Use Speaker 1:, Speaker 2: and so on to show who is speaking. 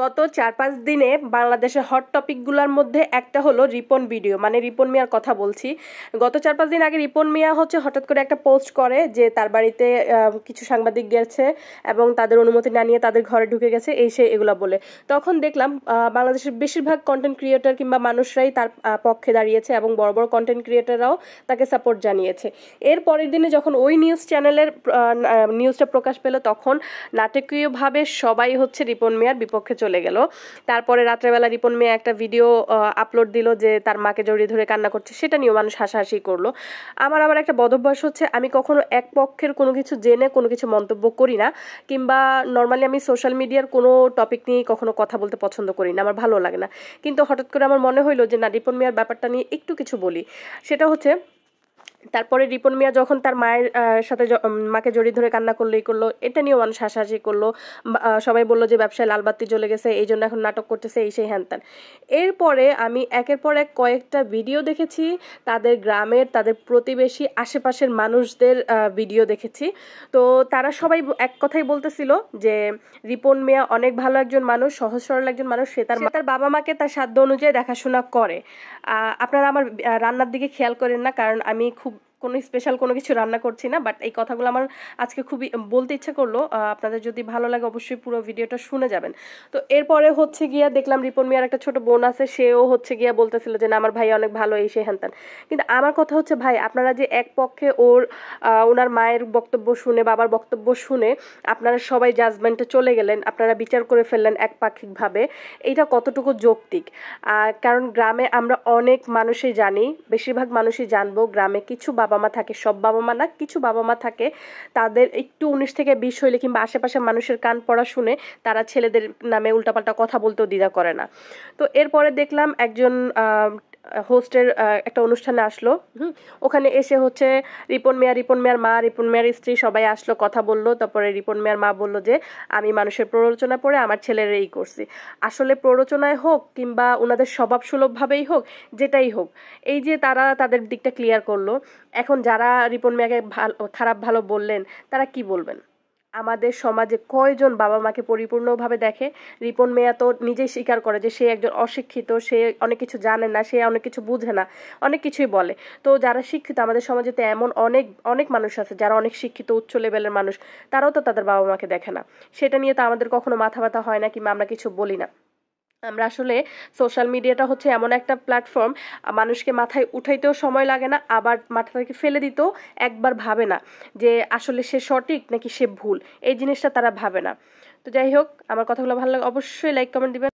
Speaker 1: গত 4-5 দিনে বাংলাদেশের হট টপিকগুলোর মধ্যে একটা হলো রিপন ভিডিও, মানে রিপন মিয়ার কথা বলছি। গত 4-5 দিন আগে রিপন মিয়া হঠাৎ করে একটা পোস্ট করে যে তার বাড়িতে কিছু সাংবাদিক গেছে এবং তাদের অনুমতি না নিয়ে তাদের ঘরে ঢুকে গেছে, এই সে এগুলো বলে। তখন দেখলাম বাংলাদেশের বেশিরভাগ কন্টেন্ট ক্রিয়েটর কিংবা মানুষরাই তার পক্ষে দাঁড়িয়েছে এবং বড় বড় কন্টেন্ট ক্রিয়েটররাও তাকে সাপোর্ট জানিয়েছে। এর পরের দিনে যখন ওই নিউজ চ্যানেলের নিউজটা প্রকাশ পেল, তখন নাটকীয়ভাবে সবাই রিপন মিয়ার বিপক্ষে চলে গেল। তারপরে রাত্রেবেলা রিপন মিয়া একটা ভিডিও আপলোড দিল যে তার মাকে জড়িয়ে ধরে কান্না করছে, সেটা নিয়েও মানুষ হাসাহাসি করলো। আমার আবার একটা বদভ্যাস হচ্ছে, আমি কখনো এক পক্ষের কোনো কিছু জেনে কোনো কিছু মন্তব্য করি না, কিংবা নর্মালি আমি সোশ্যাল মিডিয়ার কোনো টপিক নিয়ে কখনো কথা বলতে পছন্দ করি না, আমার ভালো লাগে না। কিন্তু হঠাৎ করে আমার মনে হইলো যে না, রিপন মিয়ার ব্যাপারটা নিয়ে একটু কিছু বলি। সেটা হচ্ছে, তারপরে রিপন মিয়া যখন তার মায়ের সাথে মাকে জড়িয়ে ধরে কান্না করলো, এটা নিয়েও মানুষ হাসাহাসি করলো। সবাই বললো যে ব্যবসায় লালবাতি জ্বলে গেছে, এই জন্য এখন নাটক করতেছে, এই সেই হ্যানত্যান। এরপরে আমি একের পর এক কয়েকটা ভিডিও দেখেছি, তাদের গ্রামের, তাদের প্রতিবেশী, আশেপাশের মানুষদের ভিডিও দেখেছি। তো তারা সবাই এক কথাই বলতেছিল যে রিপন মিয়া অনেক ভালো একজন মানুষ, সহজ সরল একজন মানুষ, সে তার বাবা মাকে তার সাধ্য অনুযায়ী দেখাশোনা করে। আপনারা আমার রান্নার দিকে খেয়াল করেন না, কারণ আমি খুব কোনো স্পেশাল কোনো কিছু রান্না করছি না, বাট এই কথাগুলো আমার আজকে খুবই বলতে ইচ্ছা করলো। আপনাদের যদি ভালো লাগে অবশ্যই পুরো ভিডিওটা শুনে যাবেন। তো এরপরে গিয়া দেখলাম রিপন মিয়ার একটা ছোট বোন আছে, সেও গিয়া বলতেছিল যে না, আমার ভাই অনেক ভালো, এই সে হ্যানত্যান। কিন্তু আমার কথা হচ্ছে, ভাই আপনারা যে এক পক্ষে ওনার মায়ের বক্তব্য শুনে, বাবার বক্তব্য শুনে আপনারা সবাই জাজমেন্টে চলে গেলেন, আপনারা বিচার করে ফেললেন একপাক্ষিকভাবে, এইটা কতটুকু যৌক্তিক? কারণ গ্রামে আমরা অনেক মানুষই জানি, বেশিরভাগ মানুষই জানবো, গ্রামে কিছু বাবা মা থাকে, সব বাবা মা না, কিছু বাবা মা থাকে, তাদের একটু 19 থেকে 20 হইলে কিংবা আশেপাশের মানুষের কান পড়া শুনে তারা ছেলেদের নামে উল্টাপাল্টা কথা বলতেও দ্বিধা করে না। তো এরপরে দেখলাম একজন হোস্টের একটা অনুষ্ঠানে আসলো, ওখানে এসে রিপন মিয়ার মা, রিপন মিয়ার স্ত্রী সবাই আসলো, কথা বললো। তারপরে রিপন মিয়ার মা বললো যে আমি মানুষের প্ররোচনা পড়ে আমার ছেলের এই করছি। আসলে প্ররোচনায় হোক কিংবা ওনাদের স্বভাব সুলভভাবেই হোক, যেটাই হোক, এই যে তারা তাদের দিকটা ক্লিয়ার করলো। এখন যারা রিপন মিয়াকে খারাপ ভালো বললেন, তারা কি বলবেন? আমাদের সমাজে কয়জন বাবা মাকে পরিপূর্ণভাবে দেখে? রিপন মিয়া তো নিজেই স্বীকার করে যে সে একজন অশিক্ষিত, সে অনেক কিছু জানে না, সে অনেক কিছু বুঝে না, অনেক কিছুই বলে। তো যারা শিক্ষিত, আমাদের সমাজে তো এমন অনেক অনেক মানুষ আছে যারা অনেক শিক্ষিত, উচ্চ লেভেলের মানুষ, তারাও তো তাদের বাবা মাকে দেখে না। সেটা নিয়ে তো আমাদের কখনো মাথা ব্যথা হয় না, কিংবা আমরা কিছু বলি না। আমরা আসলে সোশ্যাল মিডিয়াটা এমন একটা প্ল্যাটফর্ম, মানুষকে মাথায় উঠাইতেও সময় লাগে না, আবার মাথা থেকে ফেলে দিতেও একবার ভাবে না যে আসলে সে সঠিক নাকি সে ভুল, এই জিনিসটা তারা ভাবে না। তো যাই হোক, আমার কথাগুলো ভালো লাগে অবশ্যই লাইক কমেন্ট দিবেন।